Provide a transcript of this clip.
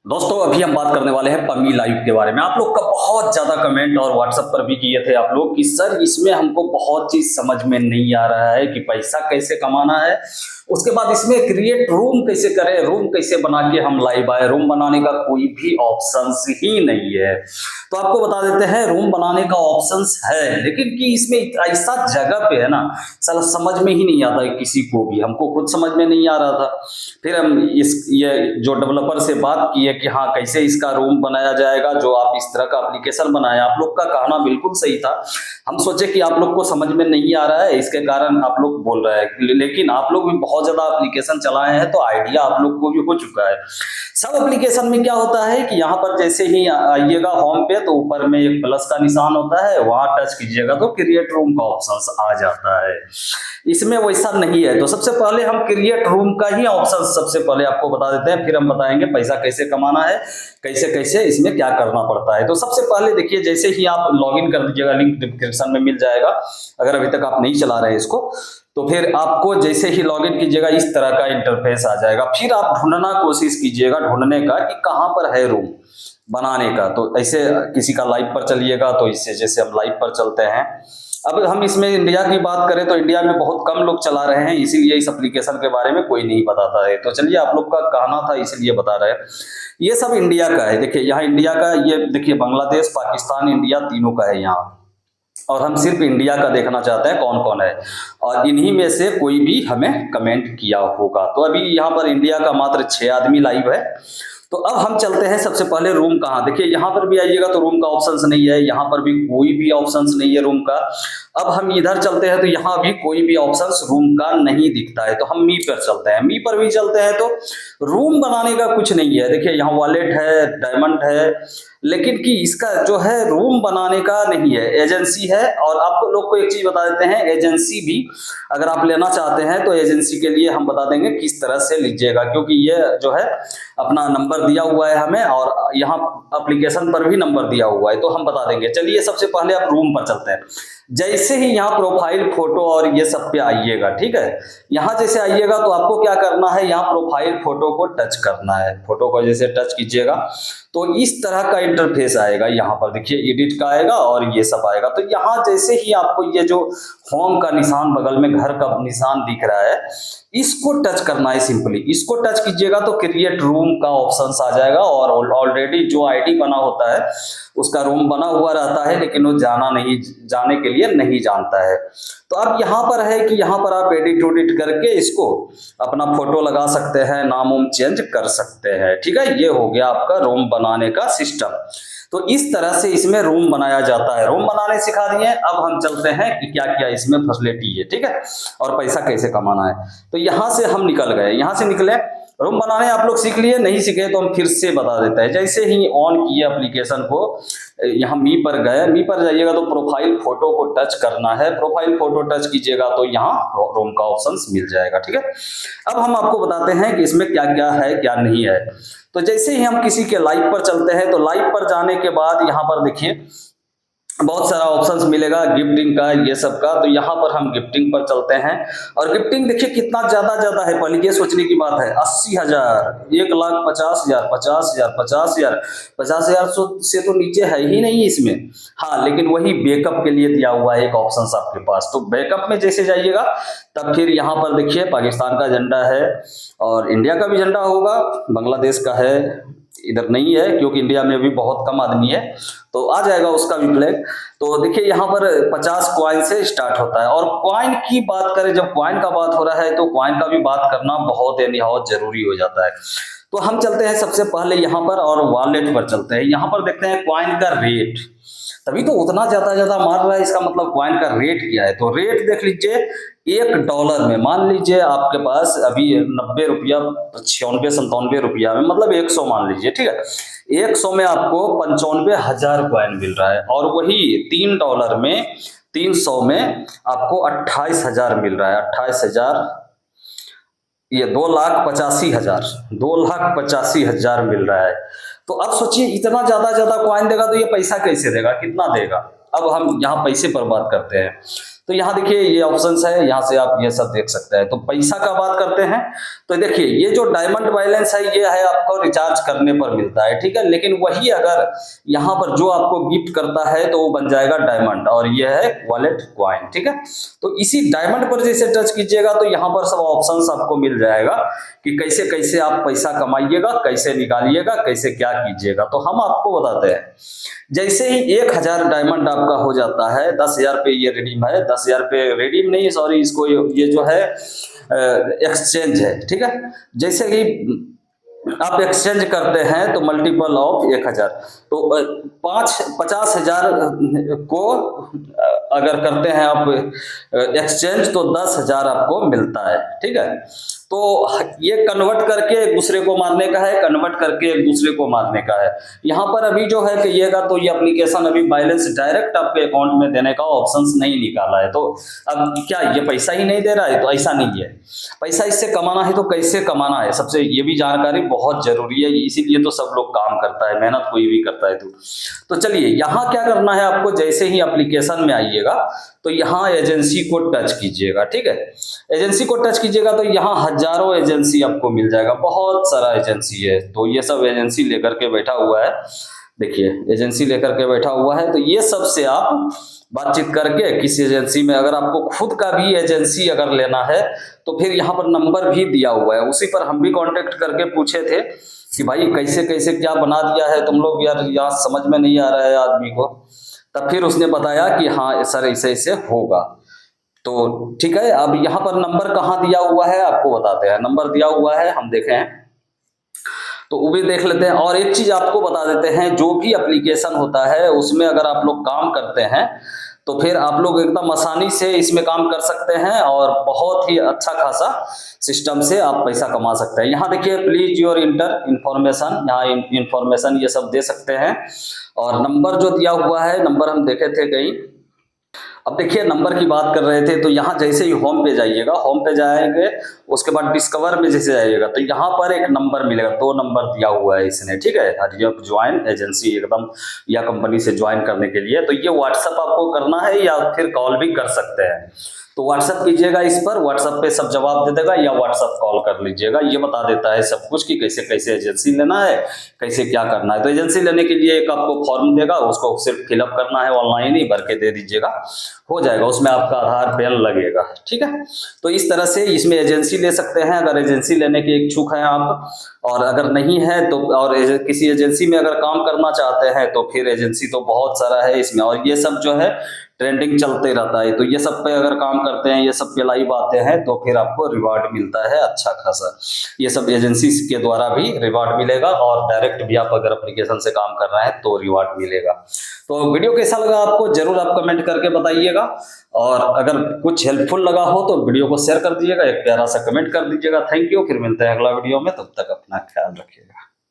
दोस्तों अभी हम बात करने वाले हैं पमी लाइव के बारे में। आप लोग का बहुत ज्यादा कमेंट और व्हाट्सएप पर भी किए थे आप लोग कि सर इसमें हमको बहुत चीज समझ में नहीं आ रहा है कि पैसा कैसे कमाना है, उसके बाद इसमें क्रिएट रूम कैसे करें, रूम कैसे बना के हम लाइव आए। रूम बनाने का कोई भी ऑप्शंस ही नहीं है। तो आपको बता देते हैं रूम बनाने का ऑप्शंस है, लेकिन कि इसमें ऐसा जगह पे है ना, साला समझ में ही नहीं आता है किसी को भी। हमको खुद समझ में नहीं आ रहा था। फिर हम ये जो डेवलपर से बात की है कि हाँ कैसे इसका रूम बनाया जाएगा, जो आप इस तरह का एप्लीकेशन बनाया। आप लोग का कहना बिल्कुल सही था। हम सोचे कि आप लोग को समझ में नहीं आ रहा है, इसके कारण आप लोग बोल रहे हैं, लेकिन आप लोग भी बहुत ज्यादा एप्लीकेशन चलाए हैं तो आइडिया आप लोग को भी हो चुका है। सब एप्लीकेशन में क्या होता है कि यहाँ पर जैसे ही आइएगा होम पे तो ऊपर में एक प्लस का निशान होता है, वहां टच कीजिएगा तो क्रिएट रूम का ऑप्शन आ जाता है। इसमें वैसा नहीं है। तो सबसे पहले हम क्रिएट रूम का ही ऑप्शन सबसे पहले आपको बता देते हैं, फिर हम बताएंगे पैसा कैसे कमाना है, कैसे कैसे इसमें क्या करना पड़ता है। तो सबसे पहले देखिए, जैसे ही आप लॉगिन कर दीजिएगा, लिंक डिस्क्रिप्शन में मिल जाएगा अगर अभी तक आप नहीं चला रहे हैं इसको। तो फिर आपको जैसे ही लॉगिन कीजिएगा इस तरह का इंटरफेस आ जाएगा। फिर आप ढूंढना कोशिश कीजिएगा ढूंढने का कि कहां पर है रूम बनाने का। तो ऐसे किसी का लाइव पर चलिएगा, तो इससे जैसे हम लाइव पर चलते हैं। अब हम इसमें इंडिया की बात करें तो इंडिया में बहुत कम लोग चला रहे हैं, इसीलिए इस एप्लीकेशन के बारे में कोई नहीं बताता है। तो चलिए, आप लोग का कहना था इसलिए बता रहे हैं। ये सब इंडिया का है। देखिए यहाँ इंडिया का, ये देखिए बांग्लादेश, पाकिस्तान, इंडिया तीनों का है यहाँ। और हम सिर्फ इंडिया का देखना चाहते हैं कौन कौन है, और इन्हीं में से कोई भी हमें कमेंट किया होगा। तो अभी यहाँ पर इंडिया का मात्र 6 आदमी लाइव है। तो अब हम चलते हैं सबसे पहले रूम कहाँ। देखिए यहाँ पर भी आइएगा तो रूम का ऑप्शंस नहीं है, यहाँ पर भी कोई भी ऑप्शंस नहीं है रूम का। अब हम इधर चलते हैं तो यहाँ भी कोई भी ऑप्शंस रूम का नहीं दिखता है। तो हम मी पर चलते हैं। मी पर भी चलते हैं तो रूम बनाने का कुछ नहीं है। देखिए यहाँ वॉलेट है, डायमंड है, लेकिन कि इसका जो है रूम बनाने का नहीं है, एजेंसी है। और आप लोग को एक चीज बता देते हैं, एजेंसी भी अगर आप लेना चाहते हैं तो एजेंसी के लिए हम बता देंगे किस तरह से लीजिएगा, क्योंकि ये जो है अपना नंबर दिया हुआ है हमें, और यहाँ एप्लीकेशन पर भी नंबर दिया हुआ है, तो हम बता देंगे। चलिए सबसे पहले आप रूम पर चलते हैं। जैसे ही यहाँ प्रोफाइल फोटो और ये सब पे आइएगा, ठीक है, यहाँ जैसे आइएगा तो आपको क्या करना है, यहाँ प्रोफाइल फोटो को टच करना है। फोटो को जैसे टच कीजिएगा तो इस तरह का इंटरफेस आएगा। यहाँ पर देखिए एडिट का आएगा और ये सब आएगा। तो यहाँ जैसे ही आपको ये जो होम का निशान, बगल में घर का निशान दिख रहा है, इसको टच करना है। सिंपली इसको टच कीजिएगा तो क्रिएट रूम का ऑप्शन आ जाएगा। और ऑलरेडी जो आईडी बना होता है उसका रूम बना हुआ रहता है, लेकिन वो जाने के लिए नहीं जानता है। तो अब यहाँ पर है कि यहाँ पर आप एडिट उडिट करके इसको अपना फोटो लगा सकते हैं, नाम उम चेंज कर सकते हैं। ठीक है, ये हो गया आपका रूम बनाने का सिस्टम। तो इस तरह से इसमें रूम बनाया जाता है। रूम बनाने सिखा दिए, अब हम चलते हैं कि क्या क्या इसमें फैसिलिटी है, ठीक है, और पैसा कैसे कमाना है। तो यहाँ से हम निकल गए, यहाँ से निकले, रूम बनाने आप लोग सीख लिए, नहीं सीखे तो हम फिर से बता देते हैं। जैसे ही ऑन किए एप्लीकेशन को, यहाँ मी पर गए, मी पर जाइएगा तो प्रोफाइल फोटो को टच करना है। प्रोफाइल फोटो टच कीजिएगा तो यहाँ रूम का ऑप्शन मिल जाएगा। ठीक है, अब हम आपको बताते हैं कि इसमें क्या क्या है क्या नहीं है। तो जैसे ही हम किसी के लाइव पर चलते हैं तो लाइव पर जाने के बाद यहाँ पर देखिए बहुत सारा ऑप्शंस मिलेगा गिफ्टिंग का, ये सब का। तो यहाँ पर हम गिफ्टिंग पर चलते हैं, और गिफ्टिंग देखिए कितना ज्यादा है। पहले ये सोचने की बात है, 80,000, 1,50,000, 50,000, 50,000, 50,000 से तो नीचे है ही नहीं इसमें। हाँ, लेकिन वही बैकअप के लिए दिया हुआ है एक ऑप्शन आपके पास। तो बैकअप में जैसे जाइएगा तब फिर यहाँ पर देखिए पाकिस्तान का झंडा है, और इंडिया का भी झंडा होगा, बांग्लादेश का है इधर नहीं है क्योंकि इंडिया में भी बहुत कम आदमी है, तो आ जाएगा उसका भी फ्लैग। तो देखिए यहाँ पर 50 कॉइन से स्टार्ट होता है। और कॉइन की बात करें, जब कॉइन का बात हो रहा है तो कॉइन का भी बात करना बहुत बहुत जरूरी हो जाता है। तो हम चलते हैं सबसे पहले यहाँ पर और वॉलेट पर चलते हैं। यहाँ पर देखते हैं कॉइन का रेट, तभी तो उतना ज्यादा मार रहा है, इसका मतलब कॉइन का रेट क्या है। तो रेट देख लीजिए, $1 में, मान लीजिए आपके पास अभी 90 रुपया, 96-97 रुपया में, मतलब 100 मान लीजिए, ठीक है, 100 में आपको 95,000 कॉइन मिल रहा है। और वही $3 में, 300 में आपको 28,000 मिल रहा है। 28,000, ये 2,85,000, 2,85,000 मिल रहा है। तो अब सोचिए इतना ज्यादा कॉइन देगा तो ये पैसा कैसे देगा, कितना देगा। अब हम यहाँ पैसे पर बात करते हैं। तो यहाँ देखिए ये ऑप्शंस है, यहाँ से आप ये सब देख सकते हैं। तो पैसा का बात करते हैं तो देखिए ये जो डायमंड बैलेंस है ये है आपको रिचार्ज करने पर मिलता है, ठीक है। लेकिन वही अगर यहाँ पर जो आपको गिफ्ट करता है तो वो बन जाएगा डायमंड, और ये है वॉलेट कॉइन, ठीक है। तो इसी डायमंड पर जैसे टच कीजिएगा तो यहाँ पर सब ऑप्शंस आपको मिल जाएगा कि कैसे कैसे आप पैसा कमाइएगा, कैसे निकालिएगा, कैसे क्या कीजिएगा। तो हम आपको बताते हैं, जैसे ही 1000 डायमंड आपका हो जाता है, 10,000 पे ये रिडीम है, 10,000 पे रिडीम नहीं, सॉरी, इसको ये जो है एक्सचेंज है, ठीक है। जैसे ही आप एक्सचेंज करते हैं तो मल्टीपल ऑफ 1000, तो 50,000 को अगर करते हैं आप एक्सचेंज तो 10,000 आपको मिलता है, ठीक है। तो ये कन्वर्ट करके एक दूसरे को मारने का है, कन्वर्ट करके एक दूसरे को मारने का है। यहाँ पर अभी जो है कहिएगा तो ये एप्लीकेशन अभी बैलेंस डायरेक्ट आपके अकाउंट में देने का ऑप्शंस नहीं निकाला है। तो अब क्या ये पैसा ही नहीं दे रहा है? तो ऐसा नहीं है, पैसा इससे कमाना है। तो कैसे कमाना है, सबसे ये भी जानकारी बहुत जरूरी है, इसीलिए तो सब लोग काम करता है, मेहनत कोई भी करता है। तो चलिए यहाँ क्या करना है आपको, जैसे ही एप्लीकेशन में आइएगा तो यहाँ एजेंसी को टच कीजिएगा, ठीक है। एजेंसी को टच कीजिएगा तो यहाँ हजारों एजेंसी आपको मिल जाएगा, बहुत सारा एजेंसी है। तो ये सब एजेंसी लेकर के बैठा हुआ है, देखिए एजेंसी लेकर के बैठा हुआ है। तो ये सब से आप बातचीत करके किसी एजेंसी में, अगर आपको खुद का भी एजेंसी अगर लेना है तो फिर यहाँ पर नंबर भी दिया हुआ है, उसी पर हम भी कांटेक्ट करके पूछे थे कि भाई कैसे कैसे क्या बना दिया है तुम लोग यार, यहाँ समझ में नहीं आ रहा है आदमी को। तब फिर उसने बताया कि हाँ सर ऐसे ऐसे होगा। तो ठीक है, अब यहाँ पर नंबर कहाँ दिया हुआ है आपको बताते हैं। नंबर दिया हुआ है, हम देखे हैं तो वो भी देख लेते हैं। और एक चीज आपको बता देते हैं, जो भी एप्लीकेशन होता है उसमें अगर आप लोग काम करते हैं तो फिर आप लोग एकदम आसानी से इसमें काम कर सकते हैं और बहुत ही अच्छा खासा सिस्टम से आप पैसा कमा सकते हैं। यहाँ देखिए प्लीज योर इंटर इंफॉर्मेशन, यहाँ इंफॉर्मेशन ये सब दे सकते हैं। और नंबर जो दिया हुआ है, नंबर हम देखे थे कहीं। अब देखिए नंबर की बात कर रहे थे तो यहाँ जैसे ही होम पे जाइएगा, होम पे जाएंगे उसके बाद डिस्कवर में जैसे जाइएगा तो यहाँ पर एक नंबर मिलेगा, 2 नंबर दिया हुआ है इसने, ठीक है। हरियप ज्वाइन एजेंसी एकदम या कंपनी से ज्वाइन करने के लिए। तो ये व्हाट्सएप आपको करना है या फिर कॉल भी कर सकते हैं। तो व्हाट्सएप कीजिएगा इस पर, व्हाट्सएप पे सब जवाब दे देगा, या व्हाट्सएप कॉल कर लीजिएगा। ये बता देता है सब कुछ कि कैसे कैसे एजेंसी लेना है, कैसे क्या करना है। तो एजेंसी लेने के लिए एक आपको फॉर्म देगा, उसको सिर्फ फिलअप करना है, ऑनलाइन ही भर के दे दीजिएगा, हो जाएगा। उसमें आपका आधार पैन लगेगा, ठीक है। तो इस तरह से इसमें एजेंसी ले सकते हैं अगर एजेंसी लेने के इच्छुक हैं आप। और अगर नहीं है तो, और किसी एजेंसी में अगर काम करना चाहते हैं तो फिर एजेंसी तो बहुत सारा है इसमें, और ये सब जो है ट्रेंडिंग चलते रहता है। तो ये सब पे अगर काम करते हैं, ये सब पे लाइव आते हैं तो फिर आपको रिवार्ड मिलता है अच्छा खासा। ये सब एजेंसी के द्वारा भी रिवार्ड मिलेगा, और डायरेक्ट भी आप अगर एप्लीकेशन से काम कर रहे हैं तो रिवार्ड मिलेगा। तो वीडियो कैसा लगा आपको जरूर आप कमेंट करके बताइएगा, और अगर कुछ हेल्पफुल लगा हो तो वीडियो को शेयर कर दीजिएगा, एक प्यारा सा कमेंट कर दीजिएगा। थैंक यू, फिर मिलते हैं अगला वीडियो में, तब तक अपना ख्याल रखिएगा।